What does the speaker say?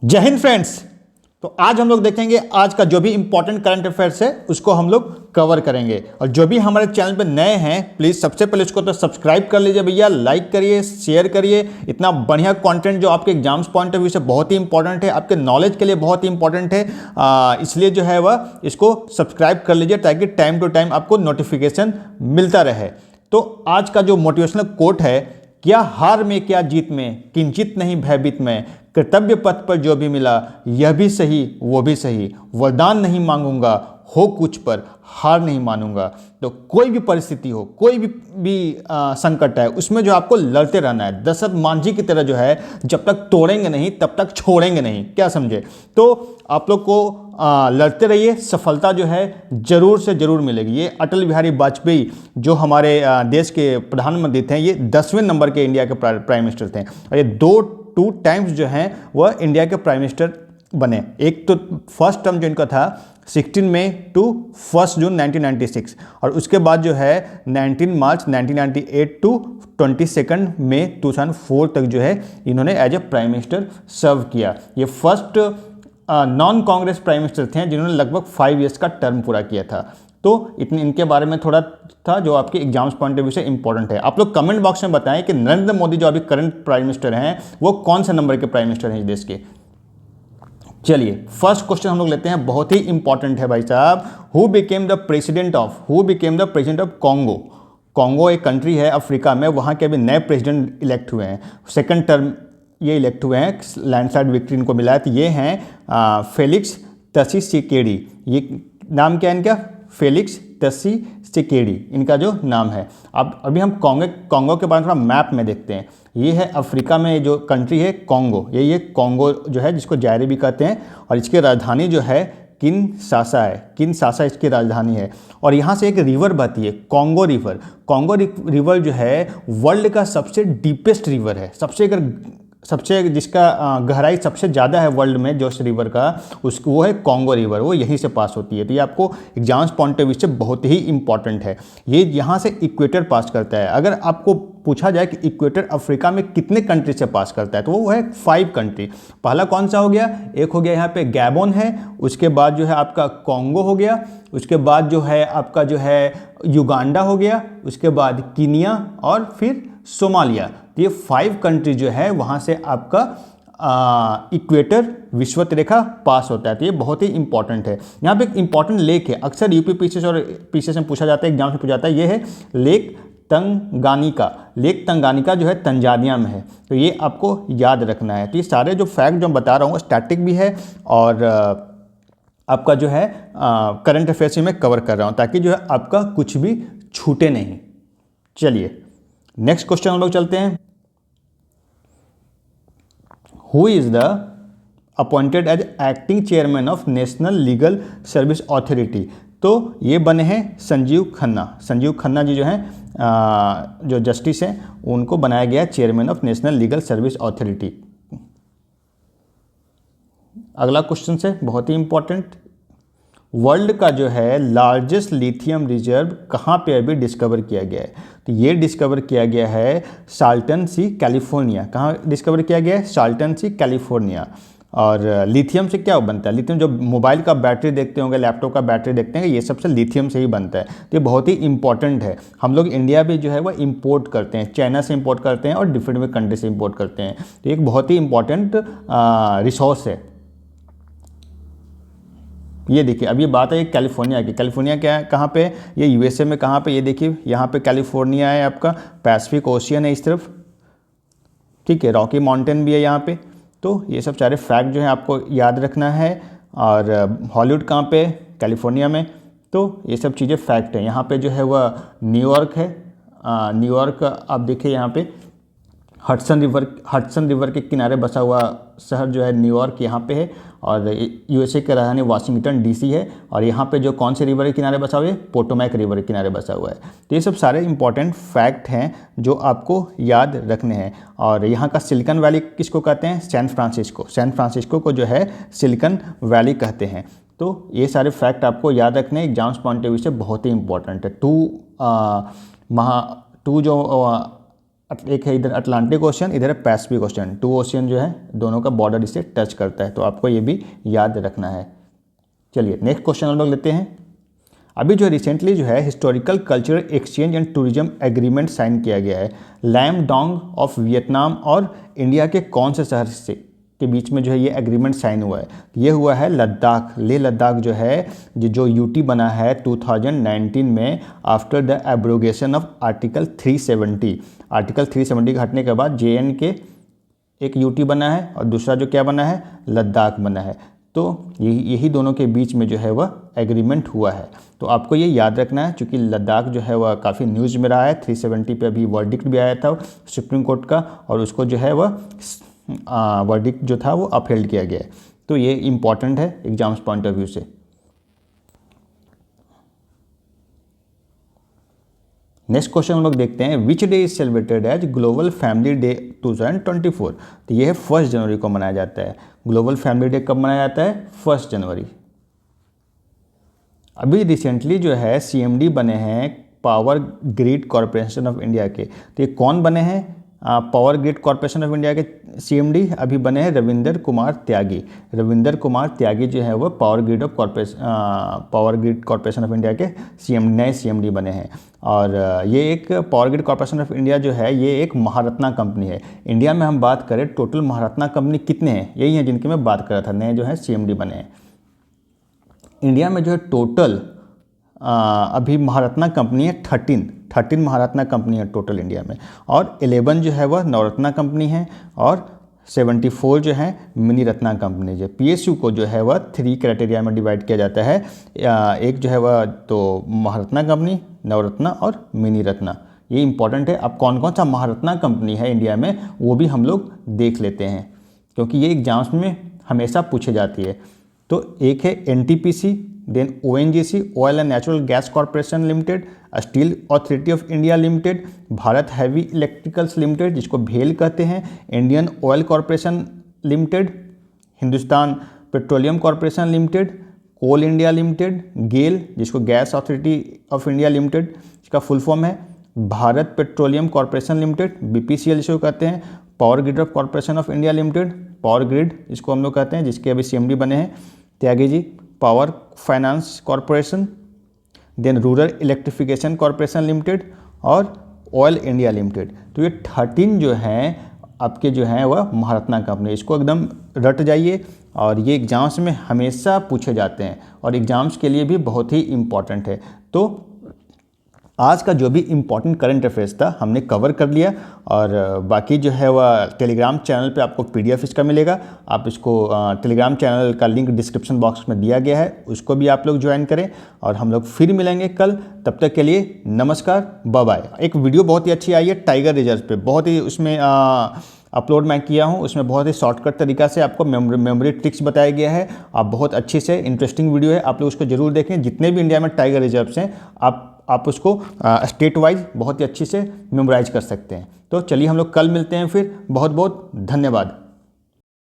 जय हिंद फ्रेंड्स। तो आज हम लोग देखेंगे आज का जो भी इंपॉर्टेंट करंट अफेयर्स है उसको हम लोग कवर करेंगे। और जो भी हमारे चैनल पे नए हैं प्लीज़ सबसे पहले उसको तो सब्सक्राइब कर लीजिए भैया, लाइक करिए, शेयर करिए। इतना बढ़िया कंटेंट जो आपके एग्जाम्स पॉइंट ऑफ व्यू से बहुत ही इंपॉर्टेंट है, आपके नॉलेज के लिए बहुत ही इंपॉर्टेंट है। इसलिए जो है वह इसको सब्सक्राइब कर लीजिए ताकि टाइम टू टाइम आपको नोटिफिकेशन मिलता रहे। तो आज का जो मोटिवेशनल कोट है, क्या हार में क्या जीत में, किंचित नहीं भयभीत में, कर्तव्य पथ पर जो भी मिला यह भी सही वो भी सही, वरदान नहीं मांगूंगा हो कुछ पर हार नहीं मानूंगा। तो कोई भी परिस्थिति हो, कोई भी संकट है, उसमें जो आपको लड़ते रहना है। दशरथ मांझी की तरह जो है, जब तक तोड़ेंगे नहीं तब तक छोड़ेंगे नहीं। क्या समझे? तो आप लोग को लड़ते रहिए, सफलता जो है जरूर से जरूर मिलेगी। ये अटल बिहारी वाजपेयी जो हमारे देश के प्रधानमंत्री थे, ये 10वें नंबर के इंडिया के प्राइम मिनिस्टर थे और ये टू टाइम्स जो हैं वह इंडिया के प्राइम मिनिस्टर बने। एक तो फर्स्ट टर्म जो इनका था 16 मई टू 1 जून 1996 और उसके बाद जो है 19 मार्च 1998 टू 22 मई 2004 तक जो है इन्होंने एज ए प्राइम मिनिस्टर सर्व किया। ये first non Congress prime minister थे जिन्होंने लगभग 5 इयर्स का टर्म पूरा किया था। तो इतने इनके बारे में थोड़ा था जो आपके एग्जाम्स पॉइंट ऑफ व्यू से इंपॉर्टेंट है। आप लोग कमेंट बॉक्स में बताएं कि नरेंद्र मोदी जो अभी करंट प्राइम मिनिस्टर हैं वो कौन से नंबर के प्राइम मिनिस्टर हैं इस देश के। चलिए फर्स्ट क्वेश्चन हम लोग लेते हैं, बहुत ही इंपॉर्टेंट है भाई साहब। Who became the president of Congo. Congo एक कंट्री है अफ्रीका में, वहाँ के अभी नए प्रेसिडेंट इलेक्ट हुए हैं, सेकंड टर्म ये इलेक्ट हुए हैं, लैंडस्लाइड विक्ट्री इनको मिला है। तो ये हैं फेलिक्स त्शिसेकेडी। ये नाम क्या है इनका? फेलिक्स त्शिसेकेडी इनका जो नाम है। अब अभी हम कॉन्गो के बारे में थोड़ा मैप में देखते हैं। ये है अफ्रीका में जो कंट्री है कॉन्गो, ये कॉन्गो जो है जिसको जायरे भी कहते हैं और इसकी राजधानी जो है किनशासा है। किनशासा इसकी राजधानी है और यहाँ से एक रिवर बहती है, कॉन्गो रिवर। कॉन्गो रिवर जो है वर्ल्ड का सबसे डीपेस्ट रिवर है, सबसे जिसका गहराई सबसे ज़्यादा है वर्ल्ड में जो रिवर का, उसको वो है कॉन्गो रिवर, वो यहीं से पास होती है। तो ये आपको एग्जाम्स पॉइंट ऑफ व्यू से बहुत ही इंपॉर्टेंट है। ये यहाँ से इक्वेटर पास करता है। अगर आपको पूछा जाए कि इक्वेटर अफ्रीका में कितने कंट्री से पास करता है तो वो है 5 कंट्री। पहला कौन सा हो गया? एक हो गया यहाँ पे गैबोन है, उसके बाद जो है आपका कॉन्गो हो गया, उसके बाद जो है आपका जो है युगांडा हो गया, उसके बाद कीनिया और फिर सोमालिया। ये 5 कंट्री जो है वहाँ से आपका इक्वेटर विषुवत रेखा पास होता है। तो ये बहुत ही इंपॉर्टेंट है। यहाँ पे एक इंपॉर्टेंट लेक है, अक्सर यूपी पीसीएस और पीसीएस में पूछा जाता है, एग्जाम से पूछा जाता है। ये है लेक तंगानिका। लेक तंगानिका जो है तंजानिया में है, तो ये आपको याद रखना है। तो ये सारे जो फैक्ट जो मैं बता रहा हूँ स्टैटिक भी है और आपका जो है करंट अफेयर्स में कवर कर रहा हूँ ताकि जो है आपका कुछ भी छूटे नहीं। चलिए नेक्स्ट क्वेश्चन हम लोग चलते हैं। Who is the appointed as acting chairman of national legal service authority. तो ये बने हैं संजीव खन्ना। संजीव खन्ना जी जो हैं जो जस्टिस हैं उनको बनाया गया है chairman of national legal service authority. अगला क्वेश्चन से बहुत ही इंपॉर्टेंट, वर्ल्ड का जो है लार्जेस्ट लिथियम रिजर्व कहाँ पे अभी डिस्कवर किया गया है? तो ये डिस्कवर किया गया है साल्टन सी कैलिफोर्निया। कहाँ डिस्कवर किया गया है? साल्टन सी कैलिफोर्निया। और लिथियम से क्या बनता है? लिथियम जो मोबाइल का बैटरी देखते होंगे, लैपटॉप का बैटरी देखते हैं, ये सबसे लिथियम से ही बनता है। तो ये बहुत ही इंपॉर्टेंट है। हम लोग इंडिया भी जो है वह इंपोर्ट करते हैं, चाइना से इंपोर्ट करते हैं और डिफरेंट कंट्री से इंपोर्ट करते हैं। तो एक बहुत ही इंपॉर्टेंट रिसोर्स है। ये देखिए अब ये बात है कैलिफोर्निया की। कैलिफोर्निया क्या है, कहाँ पे? ये यूएसए में कहाँ पे? ये देखिए यहाँ पे कैलिफोर्निया है, आपका पैसिफिक ओशियन है इस तरफ, ठीक है, रॉकी माउंटेन भी है यहाँ पे। तो ये सब सारे फैक्ट जो है आपको याद रखना है। और हॉलीवुड कहाँ पे? कैलिफोर्निया में। तो ये सब चीज़ें फैक्ट है। यहाँ पे जो है वह न्यूयॉर्क है। न्यूयॉर्क आप देखिए यहाँ पे हडसन रिवर के किनारे बसा हुआ शहर जो है न्यूयॉर्क यहाँ पे है। और यूएसए की राजधानी वाशिंगटन डीसी है। और यहाँ पे जो कौन से रिवर के किनारे बसा हुआ है? पोटोमैक रिवर के किनारे बसा हुआ है। तो ये सब सारे इंपॉर्टेंट फैक्ट हैं जो आपको याद रखने हैं। और यहाँ का सिलिकॉन वैली किसको कहते हैं? San Francisco. सैन फ्रांसिस्को को जो है सिलिकॉन वैली कहते हैं। तो ये सारे फैक्ट आपको याद रखने एग्जाम्स पॉइंट ऑफ व्यू से बहुत ही इंपॉर्टेंट है। टू जो एक है इधर अटलांटिक ओशियन, इधर है पैसिफिक ओशियन, 2 ओशियन जो है दोनों का बॉर्डर इसे टच करता है, तो आपको ये भी याद रखना है। चलिए नेक्स्ट क्वेश्चन हम लोग लेते हैं। अभी जो रिसेंटली जो है historical cultural exchange and tourism agreement sign किया गया है लैम डोंग ऑफ वियतनाम और इंडिया के कौन से शहर से के बीच में जो है ये एग्रीमेंट साइन हुआ है? ये हुआ है लद्दाख, लेह लद्दाख जो है जो यूटी बना है 2019 में after the abrogation of article 370। Article 370 के हटने के बाद JNK एक यूटी बना है और दूसरा जो क्या बना है, लद्दाख बना है। तो यही दोनों के बीच में जो है वह एग्रीमेंट हुआ है। तो आपको ये याद रखना है, क्योंकि लद्दाख जो है वह काफ़ी न्यूज़ में रहा है। 370 पे अभी वर्डिक्ट भी आया था सुप्रीम कोर्ट का, और उसको जो है वह वर्डिक्ट जो था वो अपहेल्ड किया गया है। तो ये इम्पॉर्टेंट है एग्जाम्स पॉइंट ऑफ व्यू से। नेक्स्ट क्वेश्चन हम लोग देखते हैं, which day is celebrated as global family day 2024? तो ये है 1 जनवरी को मनाया जाता है। ग्लोबल फैमिली डे कब मनाया जाता है? 1 जनवरी। अभी रिसेंटली जो है CMD बने हैं power grid corporation of India के। तो ये कौन बने हैं? Power grid corporation of India के CMD अभी बने हैं रविंदर कुमार त्यागी। रविंदर कुमार त्यागी जो है वो power grid corporation of India के नए CMD बने हैं। और ये एक power grid corporation of India जो है ये एक महारत्ना कंपनी है। इंडिया में हम बात करें टोटल महारत्ना कंपनी कितने हैं, यही हैं जिनकी मैं बात कर रहा था, नए जो है CMD बने हैं। इंडिया में जो है टोटल अभी महारत्ना कंपनी है 13 महारत्ना कंपनी है टोटल इंडिया में, और 11 जो है वह नवरत्ना कंपनी है, और 74 जो है मिनी रत्ना कंपनी है। PSU को जो है वह 3 क्राइटेरिया में डिवाइड किया जाता है। एक जो है वह तो महारत्ना कंपनी, नवरत्ना और मिनी रत्ना, ये इंपॉर्टेंट है। अब कौन कौन सा महारत्ना कंपनी है इंडिया में वो भी हम लोग देख लेते हैं, क्योंकि ये एग्जाम्स में हमेशा पूछे जाती है। तो एक है NTPC, then ONGC oil and natural gas corporation limited, steel authority of India limited, Bharat heavy electricals limited जिसको भेल कहते हैं, Indian oil corporation limited, Hindustan petroleum corporation limited, coal India limited, GAIL जिसको gas authority of India limited इसका full form है, Bharat petroleum corporation limited BPCL जिसको कहते हैं, power grid of corporation of India limited, power grid जिसको हम लोग कहते हैं, जिसके अभी CMD बने हैं Tyagi ji, power finance corporation, then rural electrification corporation limited और ऑयल इंडिया लिमिटेड। तो ये 13 जो हैं आपके जो हैं वह महारत्ना कंपनी, इसको एकदम रट जाइए, और ये एग्ज़ाम्स में हमेशा पूछे जाते हैं और एग्ज़ाम्स के लिए भी बहुत ही इम्पॉर्टेंट है। तो आज का जो भी इम्पॉर्टेंट करंट अफेयर्स था हमने कवर कर लिया, और बाकी जो है वह टेलीग्राम चैनल पे आपको PDF इसका मिलेगा। आप इसको टेलीग्राम चैनल का लिंक डिस्क्रिप्शन बॉक्स में दिया गया है, उसको भी आप लोग ज्वाइन करें, और हम लोग फिर मिलेंगे कल। तब तक के लिए नमस्कार, बाय बाय। एक वीडियो बहुत ही अच्छी आई है टाइगर रिजर्व पे, बहुत ही उसमें अपलोड मैं किया हूँ, उसमें बहुत ही शॉर्टकट तरीका से आपको मेमोरी ट्रिक्स बताया गया है। आप बहुत अच्छे से इंटरेस्टिंग वीडियो है, आप लोग उसको जरूर देखें। जितने भी इंडिया में टाइगर रिजर्व्स हैं आप उसको स्टेट वाइज बहुत ही अच्छे से मेमोराइज कर सकते हैं। तो चलिए हम लोग कल मिलते हैं फिर। बहुत बहुत धन्यवाद।